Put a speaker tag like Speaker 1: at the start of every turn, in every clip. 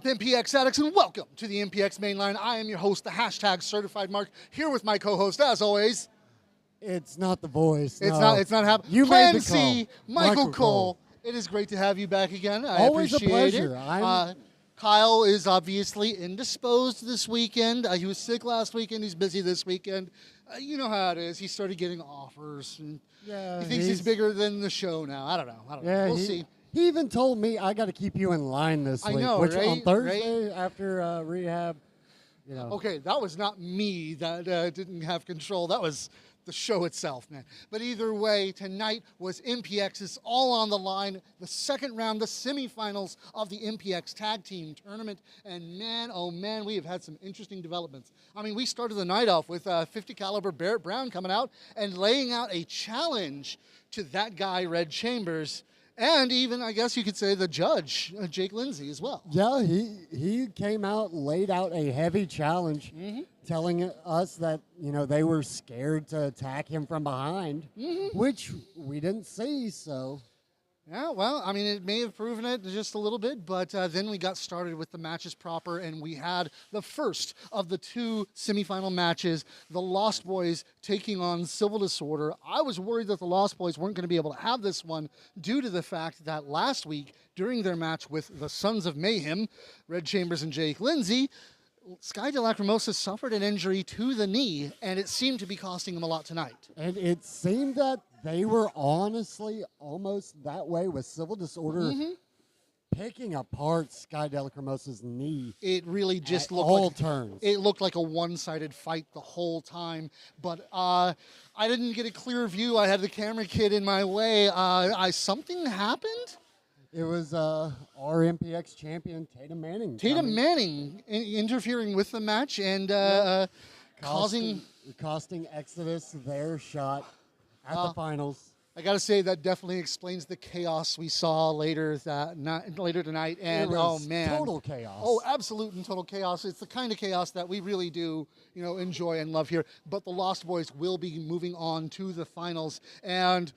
Speaker 1: up, MPX addicts, and welcome to the MPX Mainline. I am your host, the hashtag Certified Mark, here with my co-host, as always.
Speaker 2: It's not the voice.
Speaker 1: It's
Speaker 2: no.
Speaker 1: not happening.
Speaker 2: You
Speaker 1: Plan
Speaker 2: made the
Speaker 1: C,
Speaker 2: call.
Speaker 1: Michael Cole. It is great to have you back again. I
Speaker 2: Always a
Speaker 1: appreciate
Speaker 2: pleasure.
Speaker 1: it. Kyle is obviously indisposed this weekend. He was sick last weekend. He's busy this weekend. You know how it is. He started getting offers, and he thinks he's bigger than the show now. I don't know. We'll see.
Speaker 2: He even told me I got to keep you in line this week.
Speaker 1: I know,
Speaker 2: which
Speaker 1: right?
Speaker 2: on Thursday after rehab, you know.
Speaker 1: Okay, that was not me that didn't have control. That was the show itself, man. But either way, tonight was MPX's All on the Line, the second round, the semifinals of the MPX Tag Team Tournament. And man, oh man, we have had some interesting developments. I mean, we started the night off with 50 caliber Barrett Brown coming out and laying out a challenge to that guy, Red Chambers. And even, I guess you could say, the judge, Jake Lindsay, as well.
Speaker 2: Yeah, he came out, laid out a heavy challenge, telling us that, they were scared to attack him from behind, which we didn't see, so.
Speaker 1: Yeah, well, I mean, it may have proven it just a little bit, but then we got started with the matches proper, and we had the first of the two semifinal matches, the Lost Boys taking on Civil Disorder. I was worried that the Lost Boys weren't going to be able to have this one due to the fact that last week, during their match with the Sons of Mayhem, Red Chambers and Jake Lindsay, Sky de Lacrimosa suffered an injury to the knee, and it seemed to be costing him a lot tonight.
Speaker 2: And it seemed that they were honestly almost that way with Civil Disorder picking apart Sky de Lacrimosa's knee.
Speaker 1: It really just looked
Speaker 2: all
Speaker 1: like
Speaker 2: turns.
Speaker 1: It looked like a one-sided fight the whole time. But I didn't get a clear view. I had the camera kid in my way. Something happened?
Speaker 2: It was our MPX champion, Tatum Manning.
Speaker 1: Tatum Manning interfering with the match and
Speaker 2: costing Exodus their shot at the finals.
Speaker 1: I got to say that definitely explains the chaos we saw later tonight. And oh man,
Speaker 2: total chaos.
Speaker 1: Oh, absolute and total chaos. It's the kind of chaos that we really do, enjoy and love here. But the Lost Boys will be moving on to the finals. And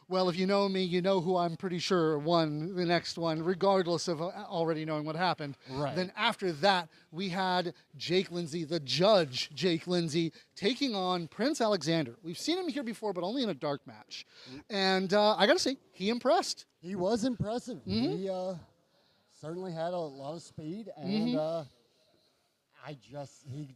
Speaker 1: well, if you know me, you know who I'm pretty sure won the next one, regardless of already knowing what happened.
Speaker 2: Right.
Speaker 1: Then after that, we had Jake Lindsay, the judge, Jake Lindsay, taking on Prince Alexander. We've seen him here before, but only in a dark match. And I got to say, he impressed.
Speaker 2: He was impressive. He certainly had a lot of speed, and he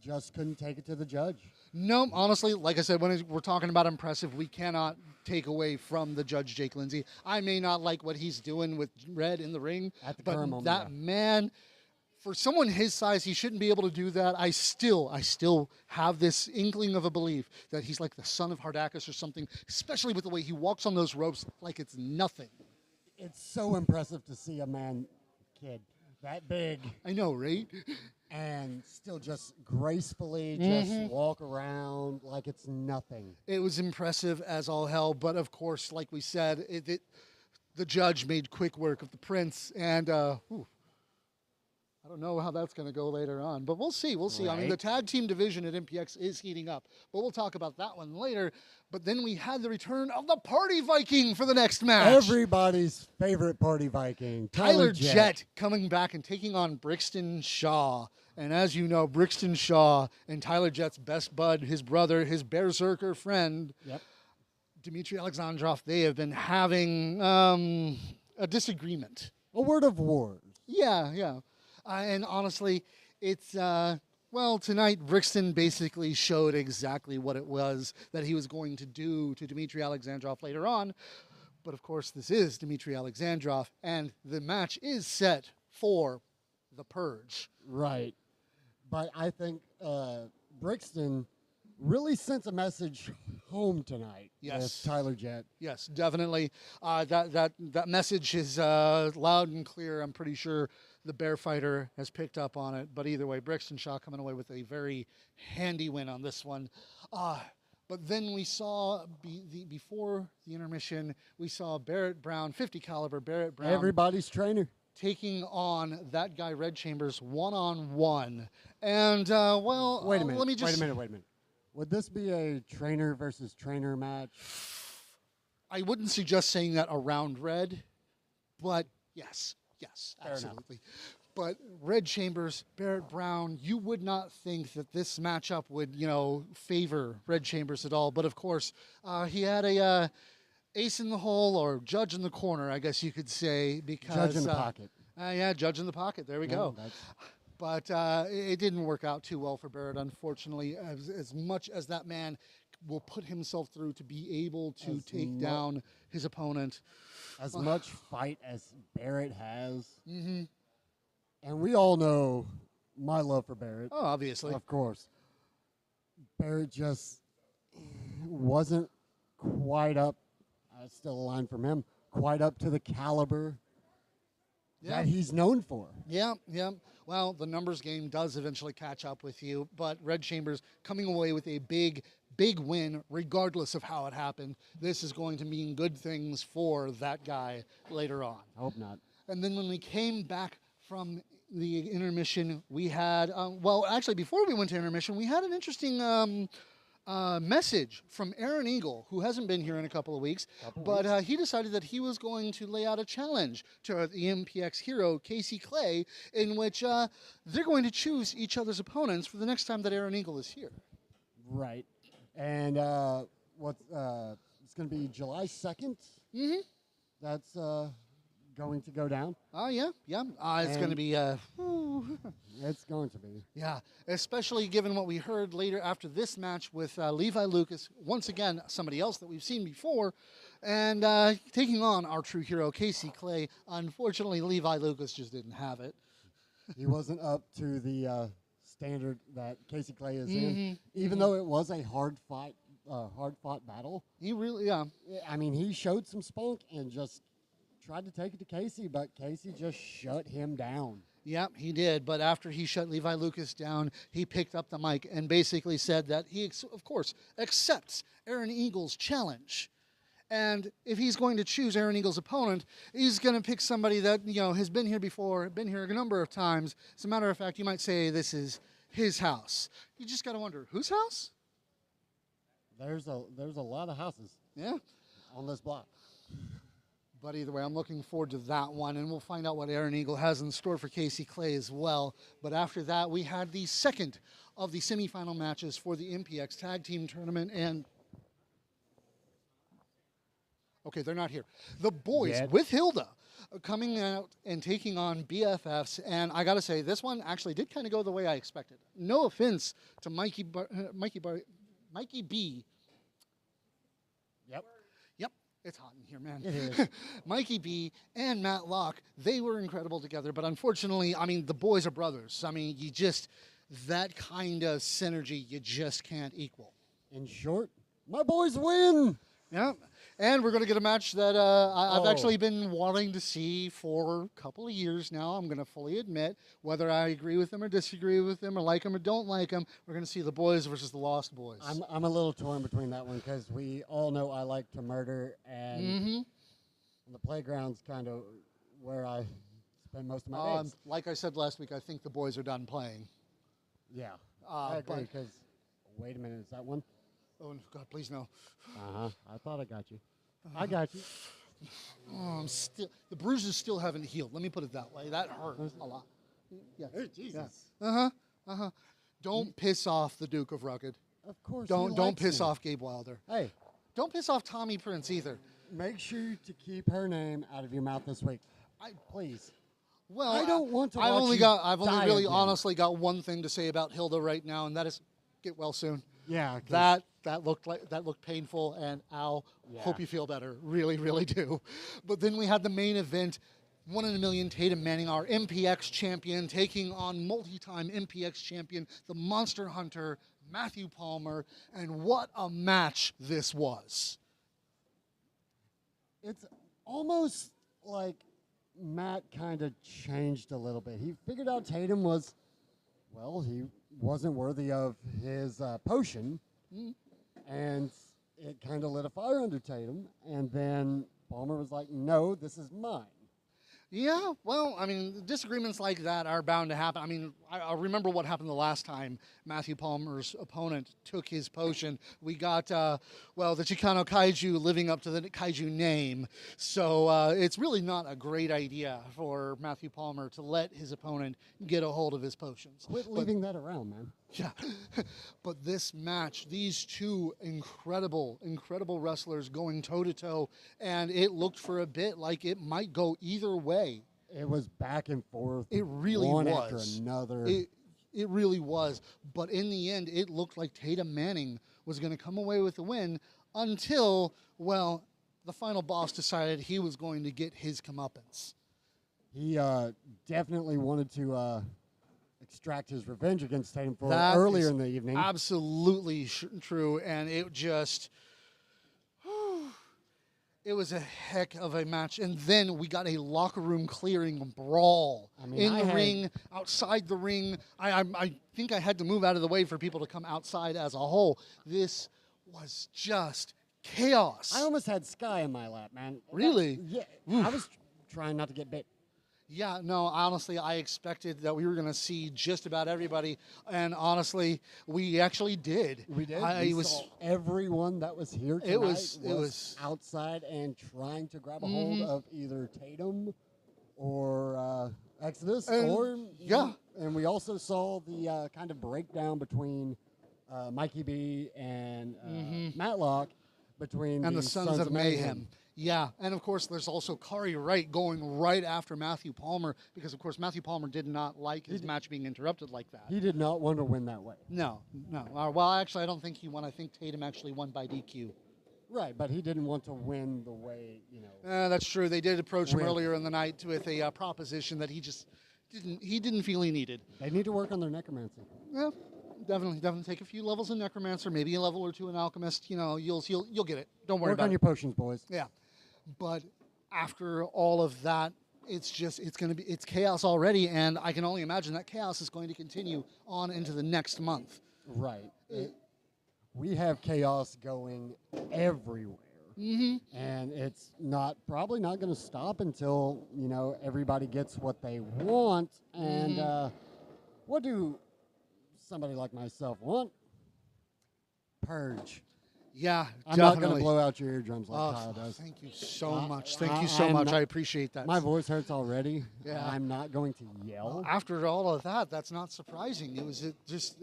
Speaker 2: just couldn't take it to the judge.
Speaker 1: No, honestly, like I said, when we're talking about impressive, we cannot take away from the judge, Jake Lindsay. I may not like what he's doing with Red in the ring, but that man, for someone his size, he shouldn't be able to do that. I still have this inkling of a belief that he's like the son of Hardakis or something, especially with the way he walks on those ropes like it's nothing.
Speaker 2: It's so impressive to see a kid that big.
Speaker 1: I know, right?
Speaker 2: And still just gracefully just walk around like it's nothing.
Speaker 1: It was impressive as all hell, but of course, like we said, the judge made quick work of the Prince, and I don't know how that's going to go later on, but we'll see. We'll see. Right. I mean, the tag team division at MPX is heating up, but we'll talk about that one later. But then we had the return of the Party Viking for the next match.
Speaker 2: Everybody's favorite Party Viking,
Speaker 1: Tyler Jett, coming back and taking on Brixton Shaw. And as you know, Brixton Shaw and Tyler Jett's best bud, his brother, his berserker friend, Dmitry Alexandrov, they have been having a disagreement.
Speaker 2: A word of war.
Speaker 1: Yeah. And honestly, it's, tonight Brixton basically showed exactly what it was that he was going to do to Dmitry Alexandrov later on. But of course, this is Dmitry Alexandrov, and the match is set for the Purge.
Speaker 2: Right. But I think Brixton really sent a message home tonight with Tyler Jett.
Speaker 1: Yes, definitely. That message is loud and clear. I'm pretty sure the Bear Fighter has picked up on it. But either way, Brixton Shaw coming away with a very handy win on this one. But then we saw, before the intermission, we saw Barrett Brown, 50 caliber Barrett Brown.
Speaker 2: Everybody's trainer.
Speaker 1: Taking on that guy, Red Chambers, one-on-one. And,
Speaker 2: wait a minute.
Speaker 1: Let me just...
Speaker 2: Wait a minute. Would this be a trainer versus trainer match?
Speaker 1: I wouldn't suggest saying that around Red, but yes,
Speaker 2: Fair
Speaker 1: absolutely.
Speaker 2: Enough.
Speaker 1: But Red Chambers, Barrett Brown, you would not think that this matchup would, favor Red Chambers at all. But of course, he had a ace in the hole or judge in the corner, I guess you could say, because
Speaker 2: Judge in the pocket.
Speaker 1: Yeah, judge in the pocket. There we go.
Speaker 2: That's-
Speaker 1: But it didn't work out too well for Barrett, unfortunately. As much as that man will put himself through to be able to take down his opponent.
Speaker 2: As much fight as Barrett has. Mm-hmm. And we all know my love for Barrett.
Speaker 1: Oh, obviously.
Speaker 2: Of course. Barrett just wasn't quite up. Still a line from him. Quite up to the caliber that he's known for.
Speaker 1: Yeah. Well, the numbers game does eventually catch up with you, but Red Chambers coming away with a big win, regardless of how it happened. This is going to mean good things for that guy later on.
Speaker 2: I hope not.
Speaker 1: And then when we came back from the intermission, we had, actually, before we went to intermission, we had an interesting message from Aaron Eagle, who hasn't been here in a couple of weeks, but he decided that he was going to lay out a challenge to the MPX hero, Casey Clay, in which they're going to choose each other's opponents for the next time that Aaron Eagle is here.
Speaker 2: Right. And it's going to be July 2nd. Mm-hmm. That's going to go down.
Speaker 1: Oh, yeah. It's going to be...
Speaker 2: It's going to be.
Speaker 1: Yeah, especially given what we heard later after this match with Levi Lucas, once again, somebody else that we've seen before, and taking on our true hero, Casey Clay. Unfortunately, Levi Lucas just didn't have it.
Speaker 2: He wasn't up to the standard that Casey Clay is in, even though it was a hard-fought battle.
Speaker 1: He really, yeah.
Speaker 2: I mean, he showed some spunk and just tried to take it to Casey, but Casey just shut him down.
Speaker 1: Yep, he did. But after he shut Levi Lucas down, he picked up the mic and basically said that he, of course, accepts Aaron Eagle's challenge. And if he's going to choose Aaron Eagle's opponent, he's going to pick somebody that, has been here before, been here a number of times. As a matter of fact, you might say this is his house. You just got to wonder, whose house?
Speaker 2: There's a lot of houses.
Speaker 1: Yeah.
Speaker 2: On this block.
Speaker 1: But either way, I'm looking forward to that one, and we'll find out what Aaron Eagle has in store for Casey Clay as well. But after that, we had the second of the semifinal matches for the MPX Tag Team Tournament, and okay, they're not here. The boys with Hilda coming out and taking on BFFs, and I got to say, this one actually did kind of go the way I expected. No offense to Mikey B.
Speaker 2: Yep.
Speaker 1: It's hot in here, man.
Speaker 2: It is.
Speaker 1: Mikey B and Matt Locke, they were incredible together, but unfortunately, the boys are brothers. That kind of synergy you just can't equal.
Speaker 2: In short, my boys win.
Speaker 1: Yeah, and we're going to get a match that I've actually been wanting to see for a couple of years now. I'm going to fully admit, whether I agree with them or disagree with them or like them or don't like them, we're going to see the boys versus the Lost Boys.
Speaker 2: I'm a little torn between that one because we all know I like to murder, and the playground's kind of where I spend most of my days.
Speaker 1: Like I said last week, I think the boys are done playing.
Speaker 2: Yeah, I agree because, wait a minute, is that one?
Speaker 1: Oh, God, please no.
Speaker 2: I thought I got you. I got you.
Speaker 1: The bruises still haven't healed. Let me put it that way. That hurt a lot. Yeah.
Speaker 2: Hey, Jesus.
Speaker 1: Yeah. Don't piss off the Duke of Rugged.
Speaker 2: Of course.
Speaker 1: Don't piss off Gabe Wilder.
Speaker 2: Hey.
Speaker 1: Don't piss off Tommy Prince either.
Speaker 2: Make sure to keep her name out of your mouth this week. Please.
Speaker 1: Well,
Speaker 2: I don't want to.
Speaker 1: I've only really honestly got one thing to say about Hilda right now, and that is get well soon.
Speaker 2: Yeah,
Speaker 1: that looked painful, and ow. Yeah. Hope you feel better. Really, really do. But then we had the main event, 1 in a million Tatum Manning, our MPX champion, taking on multi-time MPX champion, the Monster Hunter, Matthew Palmer, and what a match this was.
Speaker 2: It's almost like Matt kind of changed a little bit. He figured out Tatum was, he wasn't worthy of his potion, and it kind of lit a fire under Tatum, and then Palmer was like, no, this is mine.
Speaker 1: Yeah, well, I mean, disagreements like that are bound to happen. I mean, I remember what happened the last time Matthew Palmer's opponent took his potion. We got, well, the Chicano Kaiju living up to the Kaiju name. So it's really not a great idea for Matthew Palmer to let his opponent get a hold of his potions.
Speaker 2: Quit leaving that around, man.
Speaker 1: Yeah, but this match, these two incredible wrestlers going toe-to-toe, and it looked for a bit like it might go either way.
Speaker 2: It was back and forth.
Speaker 1: It really
Speaker 2: one
Speaker 1: was.
Speaker 2: after another.
Speaker 1: It really was. But in the end, it looked like Tatum Manning was going to come away with the win until, well, the final boss decided he was going to get his comeuppance.
Speaker 2: He definitely wanted to extract his revenge against Tatum for
Speaker 1: That
Speaker 2: earlier
Speaker 1: is
Speaker 2: in the evening.
Speaker 1: Absolutely true, and it just... It was a heck of a match, and then we got a locker room clearing brawl in the ring, outside the ring. I think I had to move out of the way for people to come outside as a whole. This was just chaos.
Speaker 2: I almost had Sky in my lap, man.
Speaker 1: Really?
Speaker 2: Yeah. I was trying not to get bit.
Speaker 1: Yeah, no, honestly, I expected that we were going to see just about everybody, and honestly, we actually did.
Speaker 2: We did. We saw everyone that was here tonight was outside and trying to grab a hold of either Tatum or Exodus, and we also saw the kind of breakdown between Mikey B and Matlock between
Speaker 1: the Sons of Mayhem. Yeah, and of course, there's also Kari Wright going right after Matthew Palmer because, of course, Matthew Palmer did not like his match being interrupted like that.
Speaker 2: He did not want to win that way.
Speaker 1: No. Well, actually, I don't think he won. I think Tatum actually won by DQ.
Speaker 2: Right, but he didn't want to win the way, you know.
Speaker 1: That's true. They did approach him earlier in the night with a proposition that he just didn't feel he needed.
Speaker 2: They need to work on their necromancy.
Speaker 1: Yeah. Definitely take a few levels in Necromancer, maybe a level or two in Alchemist. You know, you'll get it. Don't worry about it.
Speaker 2: Work on your potions, boys.
Speaker 1: Yeah, but after all of that, it's chaos already, and I can only imagine that chaos is going to continue on into the next month.
Speaker 2: Right. We have chaos going everywhere, and it's probably not going to stop until everybody gets what they want. And what do somebody like myself want? Purge.
Speaker 1: Yeah,
Speaker 2: I'm not going to blow out your eardrums like Kyle does.
Speaker 1: Thank you so much. Thank you so much. I appreciate that.
Speaker 2: My voice hurts already.
Speaker 1: Yeah.
Speaker 2: I'm not going to yell.
Speaker 1: After all of that, that's not surprising. It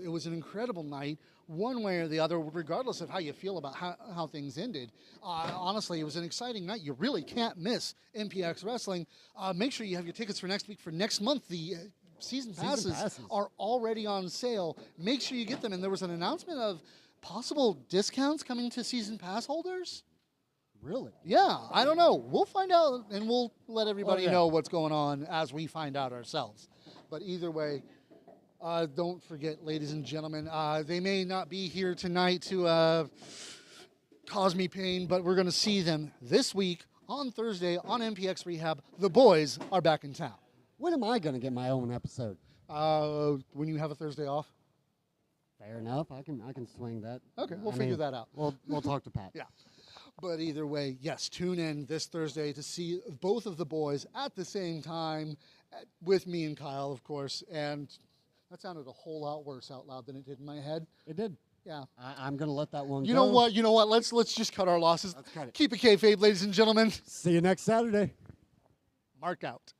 Speaker 1: was an incredible night, one way or the other, regardless of how you feel about how things ended. Honestly, it was an exciting night. You really can't miss MPX Wrestling. Make sure you have your tickets for next week. For next month, the season passes are already on sale. Make sure you get them. And there was an announcement of possible discounts coming to season pass holders.
Speaker 2: Really?
Speaker 1: Yeah, I don't know. We'll find out, and we'll let everybody know what's going on as we find out ourselves. But either way, don't forget, ladies and gentlemen, they may not be here tonight to cause me pain, but we're going to see them this week on Thursday on MPX Rehab. The boys are back in town.
Speaker 2: When am I going to get my own episode?
Speaker 1: When you have a Thursday off.
Speaker 2: Fair enough. I can swing that.
Speaker 1: Okay, we'll figure that out.
Speaker 2: We'll talk to Pat.
Speaker 1: Yeah. But either way, yes, tune in this Thursday to see both of the boys at the same time with me and Kyle, of course. And that sounded a whole lot worse out loud than it did in my head.
Speaker 2: It did.
Speaker 1: Yeah.
Speaker 2: I'm going to let that one go.
Speaker 1: You know what? Let's just cut our losses.
Speaker 2: Let's cut it.
Speaker 1: Keep it kayfabe, ladies and gentlemen.
Speaker 2: See you next Saturday.
Speaker 1: Mark out.